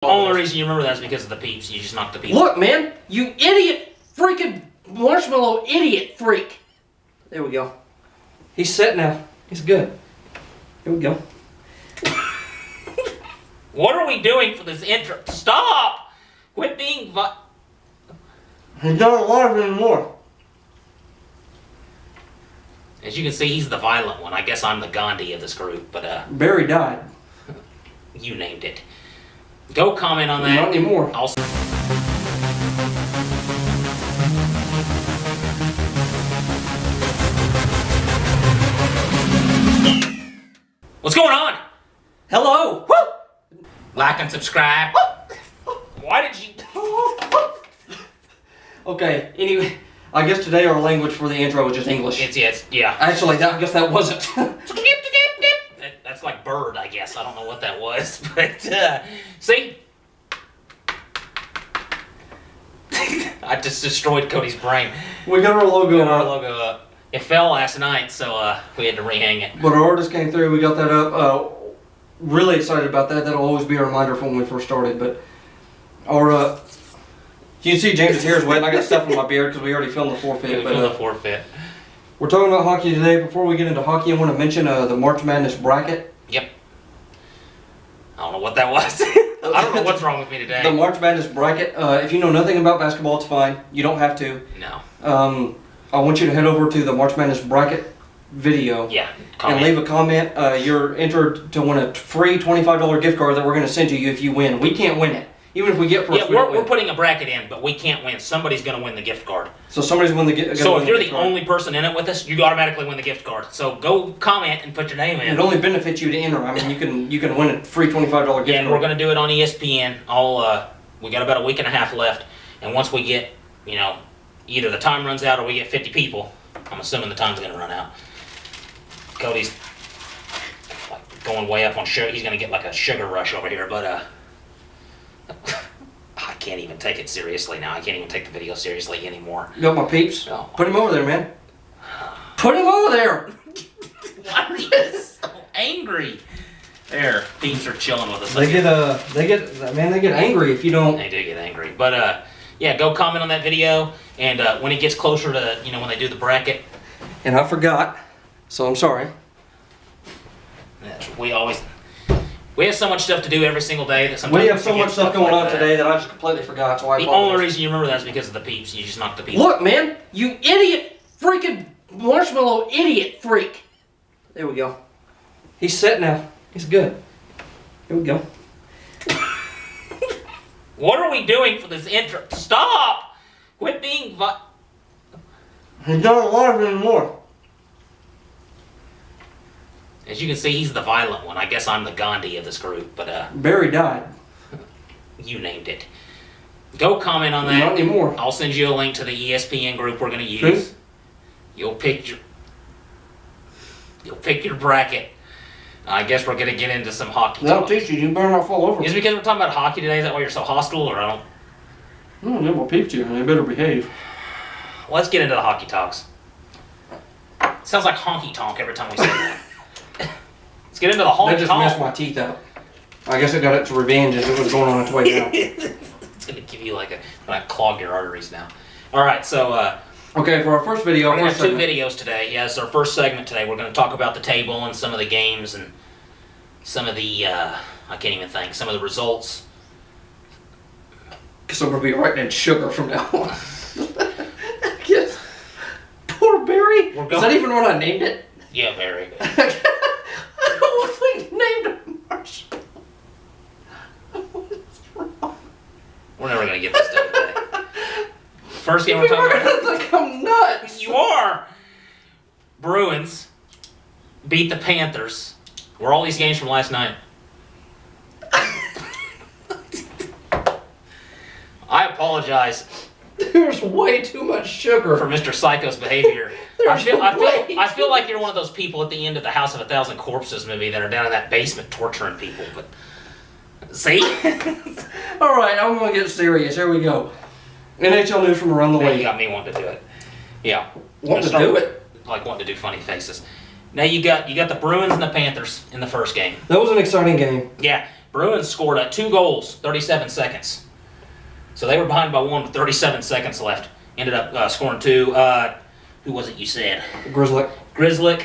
The only reason you remember that is because of the peeps. You just knocked the peeps. Look, man, you idiot, freaking marshmallow idiot freak. There we go. He's set now. He's good. Here we go. What are we doing for this intro? Stop! Quit being He's not alive anymore. As you can see, he's the violent one. I guess I'm the Gandhi of this group, but Barry died. You named it. Go comment on that. Not anymore. What's going on? Hello. Woo! Like and subscribe. Why did you... Okay, anyway, I guess today our language for the intro was just English. Yeah. Actually, I guess that wasn't. That's like bird, I guess. I don't know what that was, but see? I just destroyed Cody's brain. We got our logo Got our up. logo up. It fell last night, so we had to rehang it. But our artist came through, we got that up. Really excited about that. That'll always be a reminder from when we first started. But our, you can see James's hair is wet, and I got stuff in my beard because we already filmed the forfeit. We filmed the forfeit. We're talking about hockey today. Before we get into hockey, I want to mention the March Madness bracket. Yep. I don't know what that was. I don't know what's wrong with me today. The March Madness bracket. If you know nothing about basketball, it's fine. You don't have to. No. I want you to head over to the March Madness bracket video. Yeah. And leave a comment. You're entered to win a free $25 gift card that we're going to send to you if you win. We can't win it. Even if we get first, we're putting a bracket in, but we can't win. Somebody's going to win the gift card. So somebody's going to win the So if you're the only person in it with us, you automatically win the gift card. So go comment and put your name in. It only benefits you to enter. I mean, you can win a free $25 gift card. Yeah, and we're going to do it on ESPN. We got about a week and a half left, and once we get, either the time runs out or we get 50 people, I'm assuming the time's going to run out. Cody's like going way up on sugar. He's going to get like a sugar rush over here, but I can't even take it seriously now. I can't even take the video seriously anymore. You got my peeps? Oh. Put him over there, man. Put him over there! Why are you so angry? There, peeps are chilling with us. They get angry if you don't. They do get angry. But yeah, go comment on that video, and when it gets closer to, when they do the bracket. And I forgot, so I'm sorry. We have so much stuff to do every single day that sometimes we have so much stuff going on today that I just completely forgot, so I apologize. The only reason you remember that is because of the peeps. You just knocked the peeps. Look, man, you idiot, freaking marshmallow idiot freak. There we go. He's set now. He's good. Here we go. What are we doing for this intro? Stop! Quit being He's not alive anymore. As you can see, he's the violent one. I guess I'm the Gandhi of this group, but Barry died. You named it. Go comment on that. Not anymore. I'll send you a link to the ESPN group we're going to use. You'll pick your bracket. I guess we're going to get into some hockey. That'll teach you. You better not fall over. Is it because we're talking about hockey today? Is that why you're so hostile, or I don't? No, they will peep you, and they better behave. Let's get into the hockey talks. It sounds like honky tonk every time we say that. Let's get into the honky tonk. That just messed my teeth up. I guess it got its revenge as it was going on its way down. It's going to give you like clog your arteries now. All right, so okay, for our first video, we're going to have two videos today. Yeah, it's our first segment today. We're going to talk about the table and some of the games and some of the, I can't even think, some of the results. Guess I'm going to be writing in sugar from now on. Yes. Poor Barry. Is that even what I named it? Yeah, Barry. What if we named it Marshall? What's wrong? We're never going to get this done today. First game we're talking about. People are going to think I'm nuts. You are. Bruins beat the Panthers. Were all these games from last night? I apologize. There's way too much sugar for Mr. Psycho's behavior. I feel like you're one of those people at the end of the House of a Thousand Corpses movie that are down in that basement torturing people. But see? All right, I'm going to get serious. Here we go. NHL news from around the league. You got me wanting to do it. Yeah. Wanting to do it? Like wanting to do funny faces. Now you got the Bruins and the Panthers in the first game. That was an exciting game. Yeah. Bruins scored 2 goals, 37 seconds. So they were behind by 1 with 37 seconds left. Ended up scoring 2. Who was it you said? Grizzlick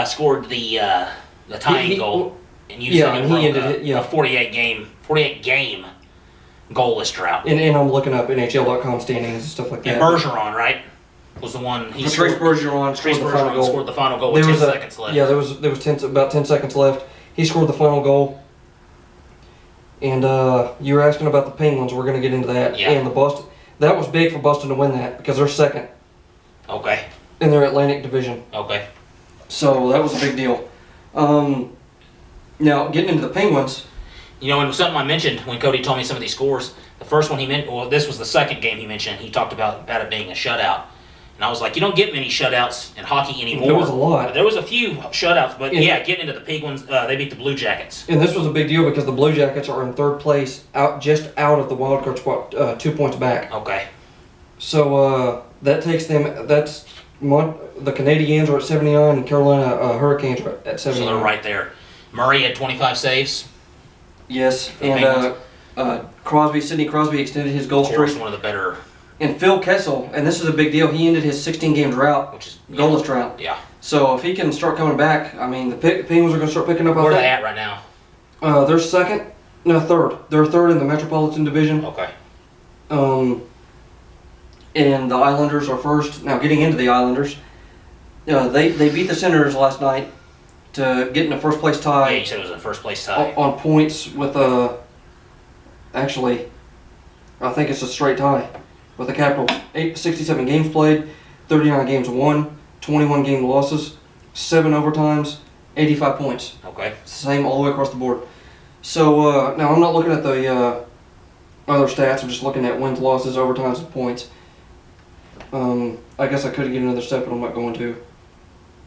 scored the tying goal. And you said he ended a 48 game goalless drought. And I'm looking up NHL.com standings and stuff like that. And Bergeron, right, was the one he Trace Bergeron scored the final goal with 10 seconds left. Yeah, there was about 10 seconds left. He scored the final goal. And you were asking about the Penguins. We're going to get into that. Yeah. And the Boston. That was big for Boston to win that because they're second. Okay. In their Atlantic Division. Okay. So that was a big deal. Now, getting into the Penguins. You know, and something I mentioned when Cody told me some of these scores, the first one he meant, well, this was the second game he mentioned. He talked about it being a shutout. And I was like, you don't get many shutouts in hockey anymore. There was a lot. But there was a few shutouts, but getting into the Penguins, they beat the Blue Jackets. And this was a big deal because the Blue Jackets are in third place, just out of the wild card spot, 2 points back. Okay. So that takes them. The Canadiens are at 79, and Carolina Hurricanes are at 79. So they're right there. Murray had 25 saves. Yes, and Sidney Crosby extended his goal streak. One of the better. And Phil Kessel, and this is a big deal, he ended his 16-game drought, which is goalless drought. Yeah. So if he can start coming back, I mean, the Penguins are going to start picking up. Where are they at right now? They're third. They're third in the Metropolitan Division. Okay. And the Islanders are first. Now, getting into the Islanders, they beat the Senators last night to get in the first place tie. Yeah, you said it was a first place tie. On points with actually, I think it's a straight tie with the Capitals. 67 games played, 39 games won, 21 game losses, 7 overtimes, 85 points. Okay. Same all the way across the board. So now I'm not looking at the other stats. I'm just looking at wins, losses, overtimes, and points. I guess I could get another step, but I'm not going to.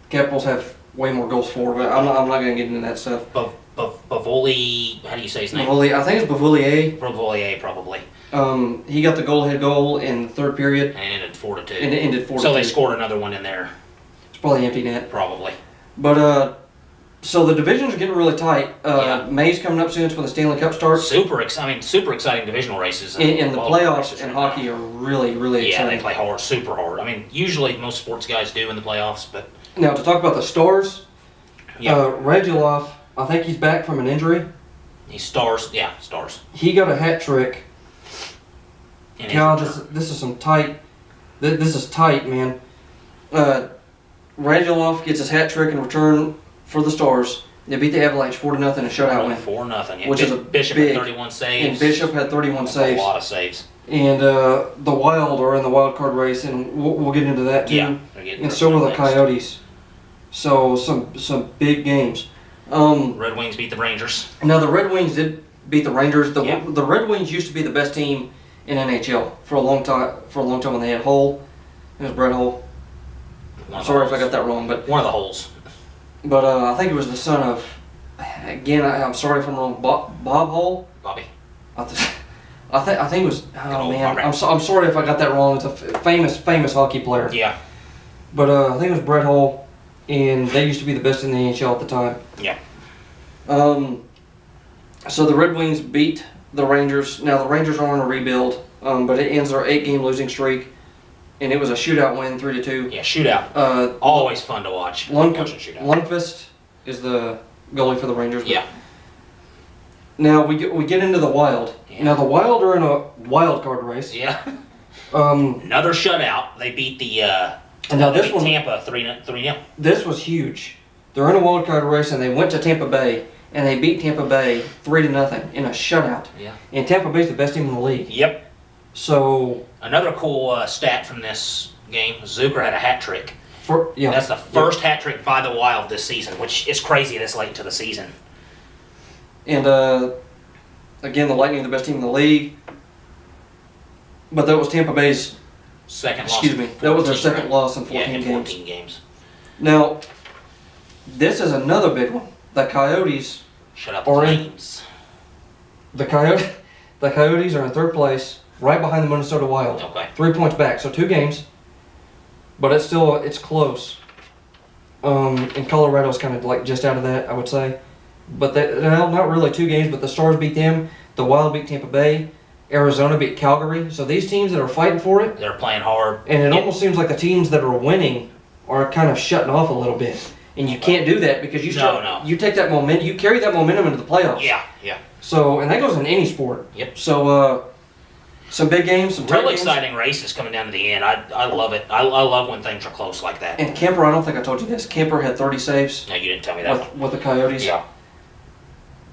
Capitals have way more goals for, but I'm not going to get into that stuff. Bavoli, how do you say his name? Bavoli, I think it's Bavolier. Bavolier, probably. He got the goal in the third period. And it ended 4-2. And it ended 4-2. So they scored another one in there. It's probably empty net. Probably. But so the divisions are getting really tight. May's coming up soon when the Stanley Cup starts. Super exciting divisional races. And the playoffs in hockey are really, really exciting. Yeah, they play hard, super hard. I mean, usually most sports guys do in the playoffs, but... Now, to talk about the Stars, Radulov, I think he's back from an injury. He's Stars. He got a hat trick. God, this is some tight... This is tight, man. Radulov gets his hat trick in return for the Stars. They beat the Avalanche 4-0 in a shutout win. 4-0, yeah. Which is a Bishop big, had 31 saves. And Bishop had 31 saves. A lot of saves. And the Wild are in the wild card race, and we'll get into that too. Yeah, and so are the Coyotes. So some big games. Red Wings beat the Rangers. Now the Red Wings did beat the Rangers. The Red Wings used to be the best team in NHL for a long time. When they had Hull, it was Brett Hull. I'm sorry if I got that wrong, but one of the Hulls. But I think it was the son of. Again, I'm sorry if I'm wrong. Bob Hull. Bobby. I think it was. Oh man, I'm sorry if I got that wrong. It's a famous hockey player. Yeah. But I think it was Brett Hull, and they used to be the best in the NHL at the time. Yeah. So the Red Wings beat the Rangers. Now the Rangers are on a rebuild, but it ends their 8-game losing streak, and it was a shootout win, 3-2. Yeah, shootout. Always fun to watch. Lundqvist is the goalie for the Rangers. Yeah. Now we get into the Wild. Yeah. Now the Wild are in a wild card race. Yeah. Another shutout. They beat Tampa 3-0. This was huge. They're in a wild card race, and they went to Tampa Bay, and they beat Tampa Bay 3-0 in a shutout. Yeah. And Tampa Bay's the best team in the league. Yep. So another cool stat from this game: Zucker had a hat trick. Yeah. That's the first hat trick by the Wild this season, which is crazy this late into the season. And again, the Lightning are the best team in the league. But that was Tampa Bay's second loss. Excuse me. That was their second loss in 14 games. Now, this is another big one. The Coyotes shut up the Flames. The Coyotes are in third place, right behind the Minnesota Wild. Okay. 3 points back, so 2 games. But it's close. And Colorado's kind of like just out of that, I would say. but not really 2 games, but the Stars beat them, the Wild beat Tampa Bay, Arizona beat Calgary. So these teams that are fighting for it, They're playing hard. and it almost seems like the teams that are winning are kind of shutting off a little bit. And you can't do that because you take that momentum, you carry that momentum into the playoffs. Yeah. So, and that goes in any sport. Yep. So, some big games, some Real tight exciting races coming down to the end. I love it. I love when things are close like that. games. And Kemper, I don't think I told you this. Kemper had 30 saves No, you didn't tell me that. with the Coyotes. Yeah.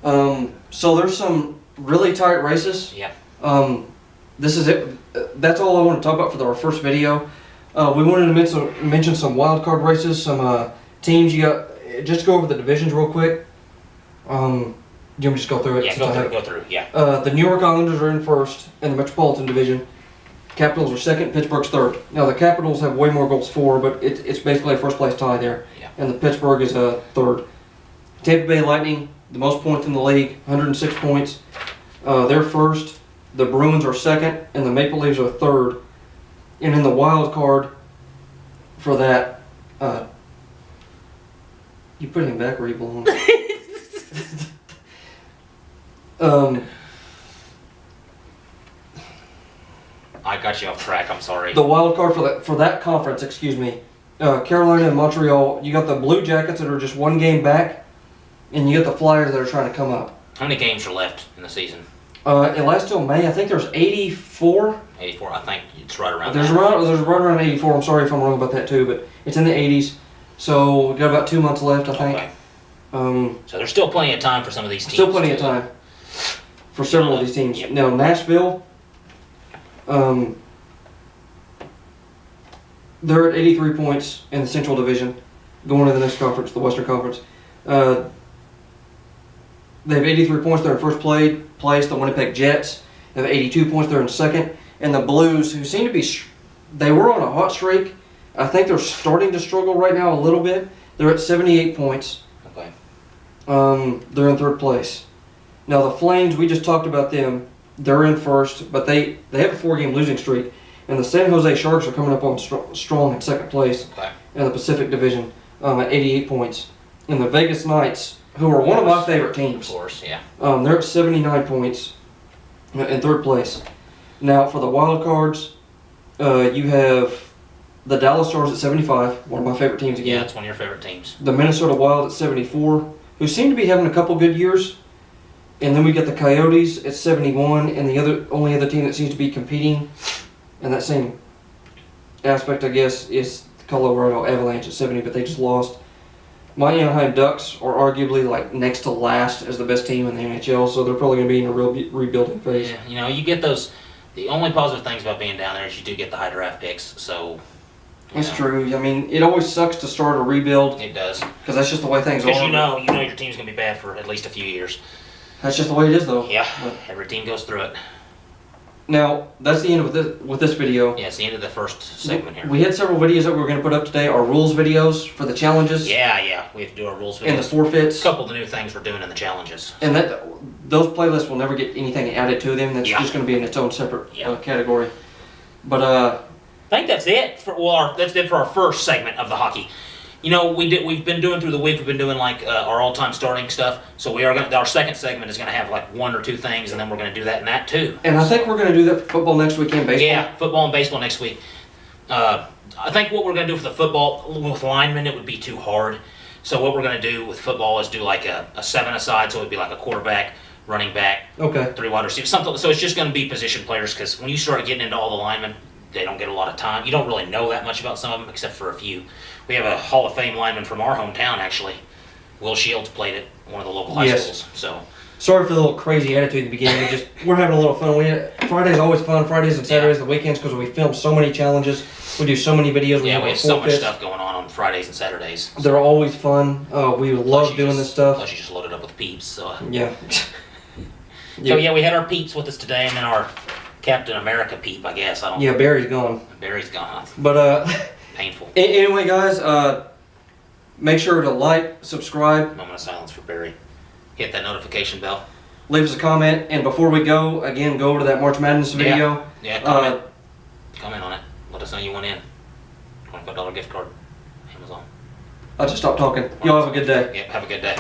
So there's some really tight races. Yeah. This is it. That's all I want to talk about for our first video. We wanted to mention some wild card races, some teams. You got just go over the divisions real quick. You want me to just go through it? Yeah, go through. Yeah. The New York Islanders are in first in the Metropolitan Division. Capitals are second. Pittsburgh's third. Now the Capitals have way more goals for, but it's basically a first place tie there. Yeah. And the Pittsburgh is third. Tampa Bay Lightning, the most points in the league, 106 points. They're first. The Bruins are second, and the Maple Leafs are third. And in the wild card for that, you put him back where he belongs. I got you off track. I'm sorry. The wild card for that conference, excuse me, Carolina and Montreal. You got the Blue Jackets that are just 1 game back, and you got the Flyers that are trying to come up. How many games are left in the season? It lasts till May. I think there's 84. 84. I think it's right around. There's that. right around 84. I'm sorry if I'm wrong about that too, but it's in the 80s. So we got about 2 months left, I think. Okay. So there's still plenty of time for some of these teams. Still plenty of time for several of these teams. Yep. Now Nashville, they're at 83 points in the Central Division, going to the next conference, the Western Conference. They have 83 points. They're in first place. The Winnipeg Jets have 82 points. They're in second. And the Blues, who seem to be, they were on a hot streak. I think they're starting to struggle right now a little bit. They're at 78 points. Okay. They're in third place. Now the Flames, we just talked about them. They're in first, but they have a 4-game losing streak. And the San Jose Sharks are coming up on strong in second place in the Pacific Division at 88 points. And the Vegas Knights, who are one of my favorite teams. Of course, yeah. They're at 79 points in third place. Now for the wild cards, you have the Dallas Stars at 75, one of my favorite teams again. Yeah, it's one of your favorite teams. The Minnesota Wild at 74, who seem to be having a couple good years. And then we got the Coyotes at 71, and the only other team that seems to be competing in that same aspect, I guess, is the Colorado Avalanche at 70, but they just lost. My Anaheim Ducks are arguably like next to last as the best team in the NHL, so they're probably going to be in a real rebuilding phase. Yeah, you get those. The only positive things about being down there is you do get the high draft picks. So That's true. I mean, it always sucks to start a rebuild. It does. Because that's just the way things are. Because you know your team's going to be bad for at least a few years. That's just the way it is, though. Yeah, every team goes through it. Now, that's the end with this video. Yeah, it's the end of the first segment here. We had several videos that we were going to put up today. Our rules videos for the challenges. Yeah, we have to do our rules videos. And the forfeits. A couple of the new things we're doing in the challenges. And those playlists will never get anything added to them. That's just going to be in its own separate category. But I think that's it that's it for our first segment of the hockey. You know, we've been doing through the week. We've been doing like our all-time starting stuff. So our second segment is going to have like 1 or 2 things, and then we're going to do that and that too. And I think we're going to do that for football next week and baseball. Yeah, football and baseball next week. I think what we're going to do for the football with linemen, it would be too hard. So what we're going to do with football is do like a 7-a-side. So it would be like a quarterback, running back, 3 wide receivers, something. So it's just going to be position players, because when you start getting into all the linemen, they don't get a lot of time. You don't really know that much about some of them, except for a few. We have a Hall of Fame lineman from our hometown, actually. Will Shields played at one of the local high schools. So sorry for the little crazy attitude at the beginning. We're having a little fun. Friday's always fun. Fridays and Saturdays, the weekends, because we film so many challenges. We do so many videos. We have so much stuff going on Fridays and Saturdays. They're always fun. We love doing this stuff. Plus, you just loaded up with peeps. So yeah. So yeah, we had our peeps with us today, and then our Captain America peep, I guess. Yeah, Barry's gone. Barry's gone. But painful. Anyway, guys, make sure to like, subscribe. Moment of silence for Barry. Hit that notification bell. Leave us a comment, and before we go, again, go over to that March Madness video. Yeah, comment. Comment on it. Let us know you went in. $25 gift card. Amazon. I'll just stop talking. Y'all have a good day. Yep, have a good day.